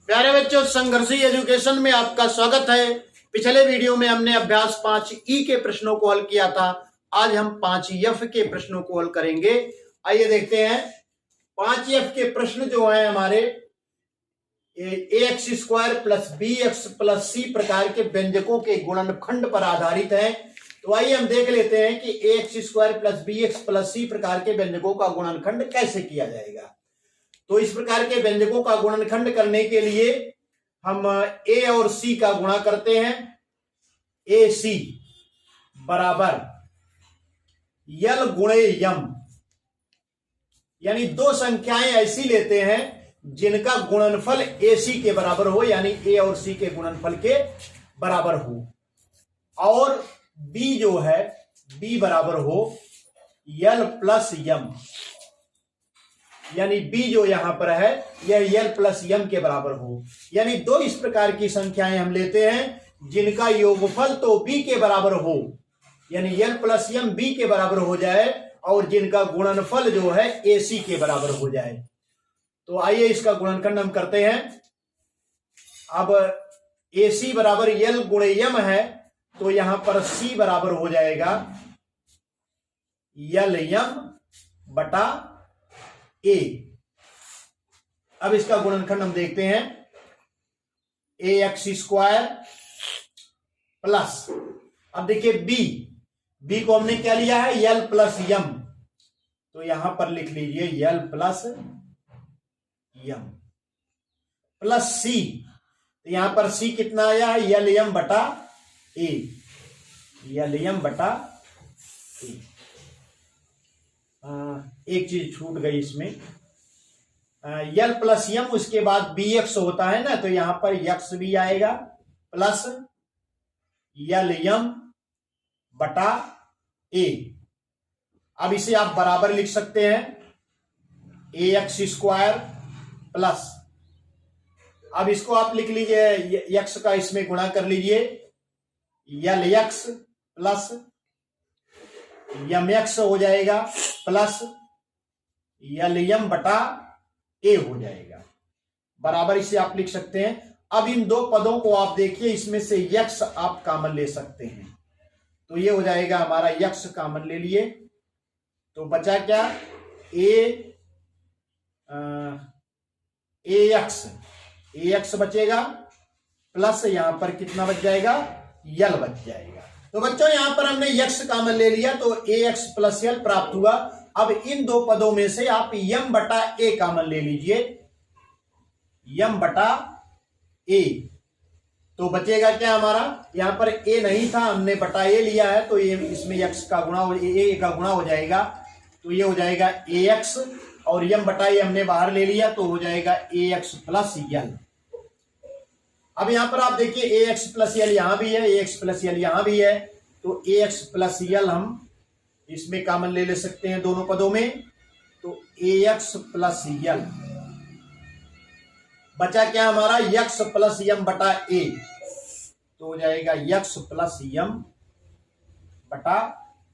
प्यारे बच्चों, संघर्षी एजुकेशन में आपका स्वागत है। पिछले वीडियो में हमने अभ्यास 5E के प्रश्नों को हल किया था। आज हम 5F के प्रश्नों को हल करेंगे। आइए देखते हैं। 5F के प्रश्न जो है हमारे ax square plus bx plus c प्रकार के व्यंजकों के गुणनखंड पर आधारित है। तो आइए हम देख लेते हैं कि ax square plus bx plus c प्रकार के व्यंजकों का गुणनखंड कैसे किया जाएगा। तो इस प्रकार के व्यंजकों का गुणनखंड करने के लिए हम a और c का गुणा करते हैं। ac बराबर यल गुणे यम, यानी दो संख्याएं ऐसी लेते हैं जिनका गुणनफल ac के बराबर हो, यानी a और c के गुणनफल के बराबर हो, और b जो है b बराबर हो यल प्लस यम, यानी b जो यहां पर है यह यल प्लस यम के बराबर हो। यानी दो इस प्रकार की संख्याएं हम लेते हैं जिनका योगफल तो b के बराबर हो, यानी यल प्लस यम b के बराबर हो जाए, और जिनका गुणनफल जो है ac के बराबर हो जाए। तो आइए इसका गुणनखंड हम करते हैं। अब ac बराबर यल गुणे यम है, तो यहां पर c बराबर हो जाएगा यल यम बटा a। अब इसका गुणनखंड हम देखते हैं। ax स्क्वायर प्लस, अब देखिए b को हमने क्या लिया है यल प्लस यम, तो यहां पर लिख लीजिए यल प्लस यम प्लस c, तो यहां पर c कितना आया है यल यम बटा a, यल यम बटा a। एक चीज छूट गई इसमें, यल प्लस यम उसके बाद bx होता है ना, तो यहां पर x भी आएगा प्लस यल यम बटा a। अब इसे आप बराबर लिख सकते हैं ax स्क्वायर प्लस, अब इसको आप लिख लीजिए x का इसमें गुणा कर लीजिए यल x प्लस यम x हो जाएगा प्लस यल यम बटा a हो जाएगा, बराबर इसे आप लिख सकते हैं। अब इन दो पदों को आप देखिए, इसमें से x आप कॉमन ले सकते हैं, तो ये हो जाएगा हमारा x कॉमन ले लिए, तो बचा क्या ax बचेगा प्लस यहां पर कितना बच जाएगा यल बच जाएगा। तो बच्चों यहां पर हमने x कॉमन ले लिया, तो ax प्लस यल प्राप्त हुआ। अब इन दो पदों में से आप यम बटा a कॉमन ले लीजिए, यम बटा a, तो बचेगा क्या हमारा, यहां पर a नहीं था, हमने बटा a लिया है, तो ये इसमें x का गुणा a का गुणा हो जाएगा, तो ये हो जाएगा ax, और यम बटा a हमने बाहर ले लिया, तो हो जाएगा ax प्लस यल। अब यहां पर आप देखिए ax प्लस यल यहां भी है, ax प्लस यल यहां भी है, तो ax प्लस यल हम इसमें कॉमन ले सकते हैं दोनों पदों में, तो ax प्लस यल बचा क्या हमारा x प्लस यम बटा a, तो हो जाएगा x प्लस यम बटा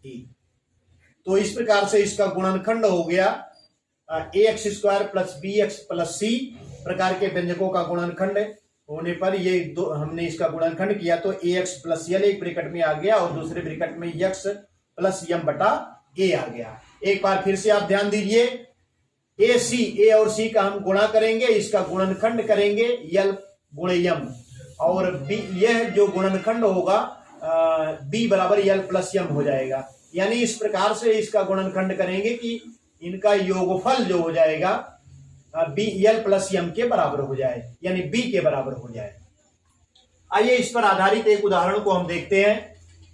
a। तो इस प्रकार से इसका गुणनखंड हो गया ax square plus bx plus c प्रकार के व्यंजकों का गुणनखंड होने पर ये दो हमने इसका गुणनखंड किया, तो ax प्लस यल एक ब्रैकेट में आ गया और दूसरे ब्रैकेट में x प्लस यम बटा a आ गया। एक बार फिर से आप ध्यान दीजिए, a और c का हम गुणा करेंगे, इसका गुणनखंड करेंगे यल गुणे यम, और b यह जो गुणनखंड होगा b बराबर यल प्लस यम हो जाएगा। यानी इस प्रकार से इसका गुणनखंड करेंगे कि इनका योगफल जो हो जाएगा b यल प्लस यम के बराबर हो जाए, यानी b के बराबर हो जाए। आइए इस पर आधारित एक उदाहरण को हम देखते हैं।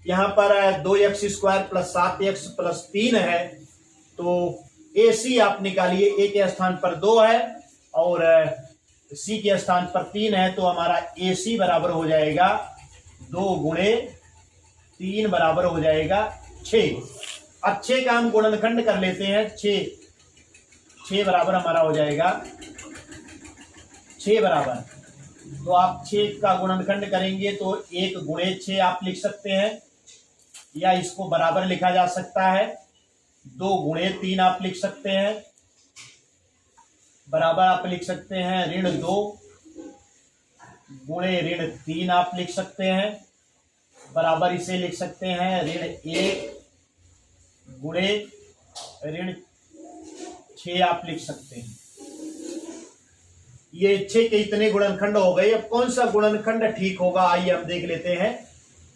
यहां पर 2x square plus 7x plus 3 है, तो ac आप निकालिए, a के स्थान पर 2 है और c के स्थान पर 3 है, तो हमारा ac बराबर हो जाएगा 2 गुणे 3 बराबर हो जाएगा 6। अब 6 का हम गुणनखंड कर लेते हैं, 6 बराबर हमारा हो जाएगा 6 बराबर, तो आप 6 का गुणनखंड करेंगे तो 1 गुणे 6 आप लिख सकते हैं, या इसको बराबर लिखा जा सकता है 2 गुणे 3 आप लिख सकते हैं, बराबर आप लिख सकते हैं ऋण 2 गुणे ऋण 3 आप लिख सकते हैं, बराबर इसे लिख सकते हैं ऋण 1 गुणे ऋण 6 आप लिख सकते हैं। ये 6 के इतने गुणनखंड हो गए। अब कौन सा गुणनखंड ठीक होगा, आइए हम देख लेते हैं।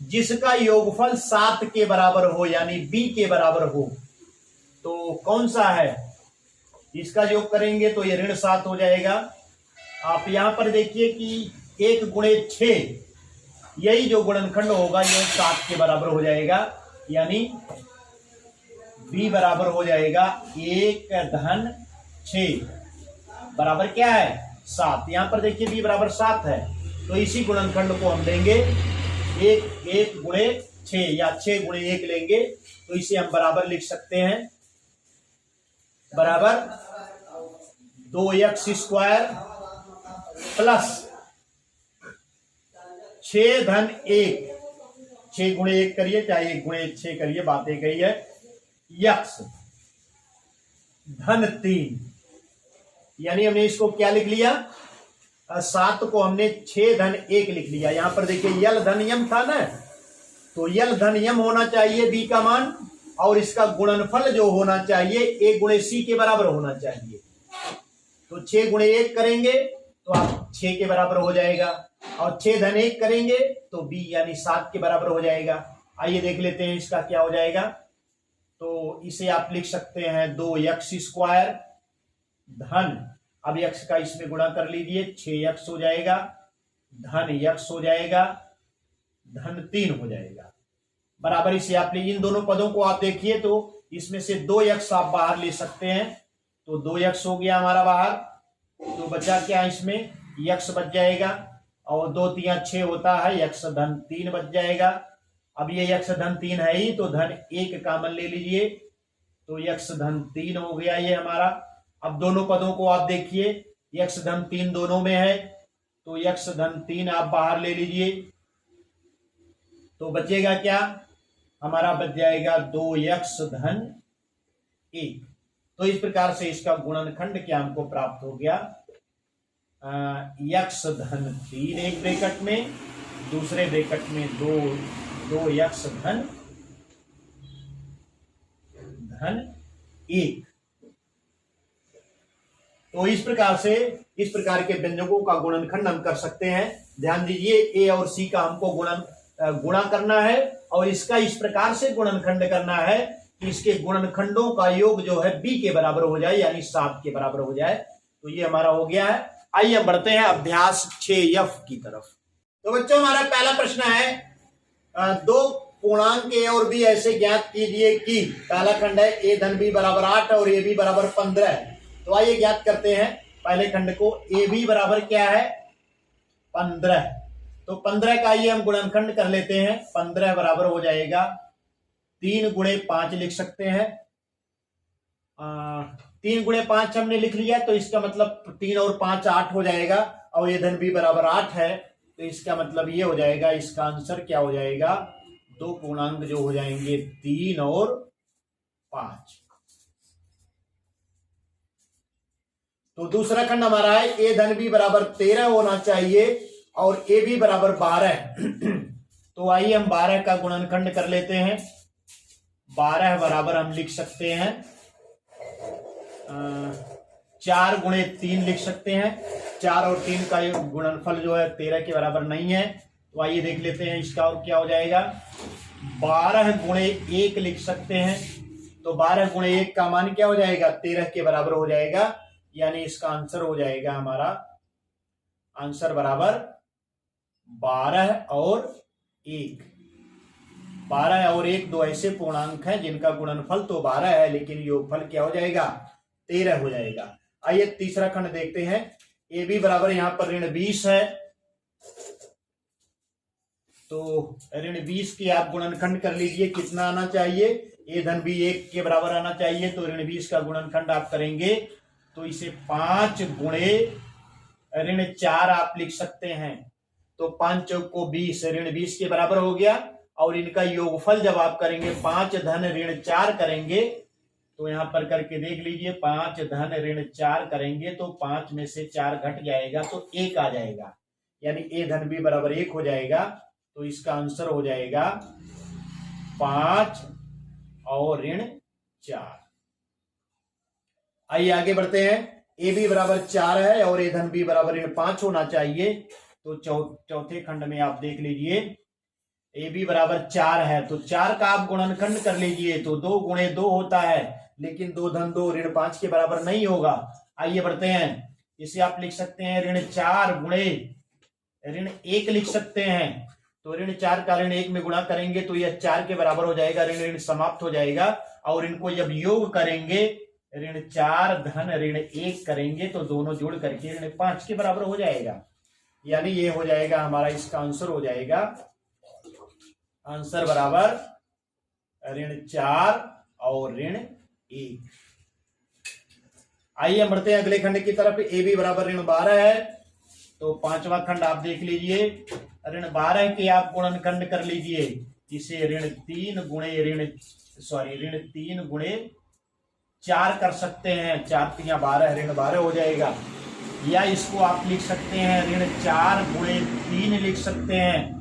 जिसका योगफल 7 के बराबर हो, यानी b के बराबर हो, तो कौन सा है, इसका योग करेंगे तो ये ऋण 7 हो जाएगा। आप यहां पर देखिए कि 1 गुणे 6, यही जो गुणनखंड होगा यह 7 के बराबर हो जाएगा, यानी b बराबर हो जाएगा 1 धन 6 बराबर क्या है 7। यहां पर देखिए b बराबर 7 है, तो इसी गुणनखंड को हम लेंगे 1 गुणे 6 या 6 गुणे 1 लेंगे, तो इसे हम बराबर लिख सकते हैं बराबर 2x स्क्वायर प्लस 6 धन 1, 6 गुणे 1 करिए चाहे 1 गुणे 6 करिए, बात एक ही है, यक्स धन 3, यानी हमने इसको क्या लिख लिया, 7 को हमने 6 धन 1 लिख लिया। यहां पर देखिए यल धन यम था ना, तो यल धन यम होना चाहिए b का मान, और इसका गुणनफल जो होना चाहिए a गुणे c के बराबर होना चाहिए। तो 6 गुणे 1 करेंगे तो आप 6 के बराबर हो जाएगा, और 6 धन 1 करेंगे तो b यानी 7 के बराबर हो जाएगा। आइए देख लेते हैं इसका क्या हो जाएगा। तो इसे आप लिख सकते हैं 2x स्क्वायर धन, अब x का इसमें गुणा कर लीजिए, 6x हो जाएगा धन x हो जाएगा धन 3 हो जाएगा, बराबर इसे आप इन दोनों पदों को आप देखिए तो इसमें से 2x आप बाहर ले सकते हैं, तो 2x हो गया हमारा बाहर, तो बचा क्या इसमें x बच जाएगा, और 2 3 6 होता है, x धन 3 बच जाएगा। अब ये x धन 3 है ही, तो धन 1 कॉमन ले लीजिए, तो x धन 3 हो गया ये हमारा। अब दोनों पदों को आप देखिए, x धन 3 दोनों में है, तो x धन 3 आप बाहर ले लीजिए, तो बचेगा क्या हमारा, बच जाएगा 2x धन 1। तो इस प्रकार से इसका गुणनखंड क्या हमको प्राप्त हो गया, x धन 3 एक ब्रैकेट में, दूसरे ब्रैकेट में 2x धन 1। तो इस प्रकार से इस प्रकार के व्यंजकों का गुणनखंड हम कर सकते हैं। ध्यान दीजिए a और c का हमको गुणा करना है, और इसका इस प्रकार से गुणनखंड करना है कि इसके गुणनखंडों का योग जो है b के बराबर हो जाए, यानी 7 के बराबर हो जाए। तो ये हमारा हो गया है। आइए हम बढ़ते हैं अभ्यास 6f की तरफ। तो बच्चों हमारा पहला प्रश्न है, दो पूर्णांक a और b ऐसे ज्ञात कीजिए कि, पहला खंड है a धन b बराबर 8 और ab बराबर 15। तो आइए ज्ञात करते हैं पहले खंड को। ab बराबर क्या है 15, तो 15 का आइए हम गुणनखंड कर लेते हैं। 15 बराबर हो जाएगा 3 गुणे 5 लिख सकते हैं। 3 गुणे 5 हमने लिख लिया, तो इसका मतलब 3 और 5 8 हो जाएगा, और ये धन b बराबर 8 है, तो इसका मतलब ये हो जाएगा, इसका आंसर क्या हो जाएगा, दो पूर्णांक जो हो जाएंगे 3 और 5। तो दूसरा खंड हमारा है a धन b बराबर 13 होना चाहिए और ab बराबर 12। तो आइए हम 12 का गुणनखंड कर लेते हैं। 12 बराबर हम लिख सकते हैं 4 गुणे 3 लिख सकते हैं। 4 और 3 का गुणनफल जो है 13 के बराबर नहीं है, तो आइए देख लेते हैं इसका और क्या हो जाएगा। 12 गुणे 1 लिख सकते हैं, तो 12 गुणे 1 का मान क्या हो जाएगा 13 के बराबर हो जाएगा, यानी इसका आंसर हो जाएगा हमारा आंसर बराबर 12 और 1। 12 और 1 दो ऐसे पूर्णांक हैं जिनका गुणनफल तो 12 है, लेकिन योगफल क्या हो जाएगा 13 हो जाएगा। आइए तीसरा खंड देखते हैं। ए बी बराबर यहां पर ऋण 20 है, तो ऋण 20 की आप गुणनखंड कर लीजिए। कितना आना चाहिए, ए धन बी 1 के बराबर आना चाहिए, तो ऋण 20 का गुणनखंड आप करेंगे तो इसे 5 गुणे ऋण 4 आप लिख सकते हैं। तो 5 चौक को 20, ऋण 20 के बराबर हो गया, और इनका योगफल जब आप करेंगे 5 धन ऋण 4 करेंगे, तो यहां पर करके देख लीजिए 5 धन ऋण 4 करेंगे तो 5 में से 4 घट जाएगा तो 1 आ जाएगा, यानी a धन b बराबर 1 हो जाएगा। तो इसका आंसर हो जाएगा 5 और ऋण 4। आइए आगे बढ़ते हैं। ए बी बराबर 4 है और a धन b बराबर ऋण 5 होना चाहिए। तो चौथे खंड में आप देख लीजिए, ए बी बराबर 4 है तो 4 का आप गुणनखंड कर लीजिए तो 2 गुणे 2 होता है, लेकिन 2 धन 2 ऋण 5 के बराबर नहीं होगा। आइए बढ़ते हैं। इसे आप लिख सकते हैं ऋण 4 गुणे ऋण 1 लिख सकते हैं। तो ऋण 4 का ऋण 1 में गुणा करेंगे तो यह 4 के बराबर हो जाएगा, ऋण ऋण समाप्त हो जाएगा। और इनको जब योग करेंगे, ऋण 4 धन ऋण 1 करेंगे तो दोनों जोड़ करके ऋण 5 के बराबर हो जाएगा। यानी ये हो जाएगा हमारा, इसका आंसर हो जाएगा आंसर बराबर ऋण 4 और ऋण 1। आइए हम बढ़ते हैं अगले खंड की तरफ। ए बी बराबर ऋण 12 है तो पांचवा खंड आप देख लीजिए। ऋण 12 के आप गुणनखंड कर लीजिए। इसे ऋण 3 गुणे 4 कर सकते हैं। 4 3 12 ऋण 12 हो जाएगा। या इसको आप लिख सकते हैं ऋण 4 गुणे 3 लिख सकते हैं।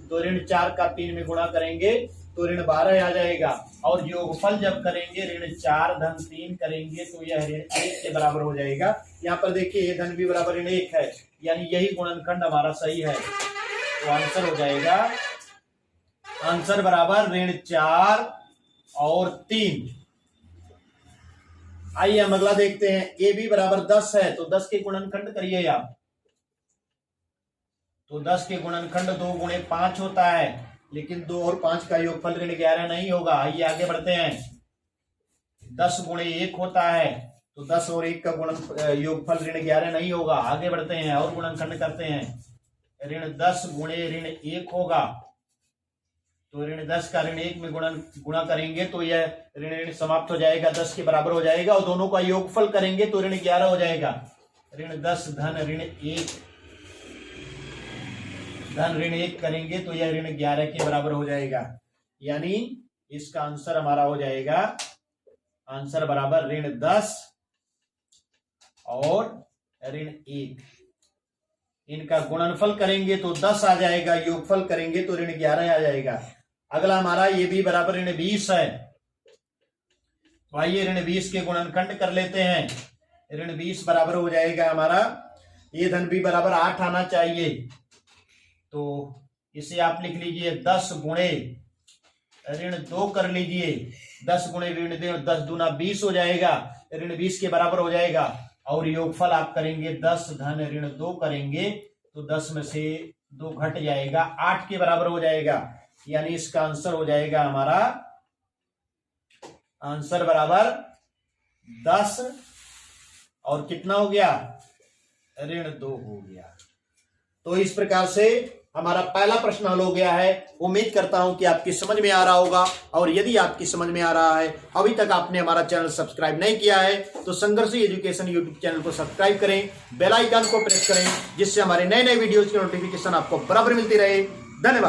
तो ऋण 4 का 3 में गुणा करेंगे तो ऋण 12 आ जाएगा। और योगफल जब करेंगे ऋण 4 धन 3 करेंगे तो यह ऋण 1 के बराबर हो जाएगा। यहाँ पर देखिए a धन b बराबर ऋण 1 है, यानी यही गुणनखंड हमारा सही है। तो आंसर हो जाएगा आंसर बराबर ऋण 4 और 3। आइए हम अगला देखते हैं। ए बी बराबर 10 है तो 10 के गुणनखंड करिए आप। तो 10 के गुणनखंड 2 गुणे 5 होता है, लेकिन 2 और 5 का योगफल ऋण 11 नहीं होगा। आइए आगे बढ़ते हैं। 10 गुणे 1 होता है तो 10 और 1 का गुणन योगफल ऋण 11 नहीं होगा। आगे बढ़ते हैं और गुणनखंड करते हैं। ऋण 10 गुणे ऋण 1 होगा तो ऋण 10 का ऋण 1 में गुणा करेंगे तो यह ऋण ऋण समाप्त हो जाएगा, 10 के बराबर हो जाएगा। और दोनों का योगफल करेंगे तो ऋण 11 हो जाएगा। ऋण 10 धन ऋण 1 करेंगे तो यह ऋण 11 के बराबर हो जाएगा। यानी इसका आंसर हमारा हो जाएगा आंसर बराबर ऋण 10 और ऋण 1। इनका गुणनफल करेंगे तो 10 आ जाएगा, योगफल करेंगे तो ऋण 11 आ जाएगा। अगला हमारा ये भी बराबर ऋण 20 है। तो आइए ऋण 20 के गुणनखंड कर लेते हैं। ऋण 20 बराबर हो जाएगा हमारा a धन b बराबर 8 आना चाहिए। तो इसे आप लिख लीजिए 10 गुणे ऋण 2 कर लीजिए। 10 गुणे ऋण 2 10 दूना 20 हो जाएगा, ऋण 20 के बराबर हो जाएगा। और योगफल आप करेंगे 10 धन ऋण 2 करेंगे तो 10 में से 2 घट जाएगा, 8 के बराबर हो जाएगा। यानी इसका आंसर हो जाएगा हमारा आंसर बराबर 10 और कितना हो गया, ऋण 2 हो गया। तो इस प्रकार से हमारा पहला प्रश्न हल हो गया है। उम्मीद करता हूं कि आपकी समझ में आ रहा होगा। और यदि आपकी समझ में आ रहा है, अभी तक आपने हमारा चैनल सब्सक्राइब नहीं किया है तो संघर्ष एजुकेशन यूट्यूब चैनल को सब्सक्राइब करें, बेल आइकन को प्रेस करें, जिससे हमारे नए नए वीडियोज की नोटिफिकेशन आपको बराबर मिलती रहे। धन्यवाद।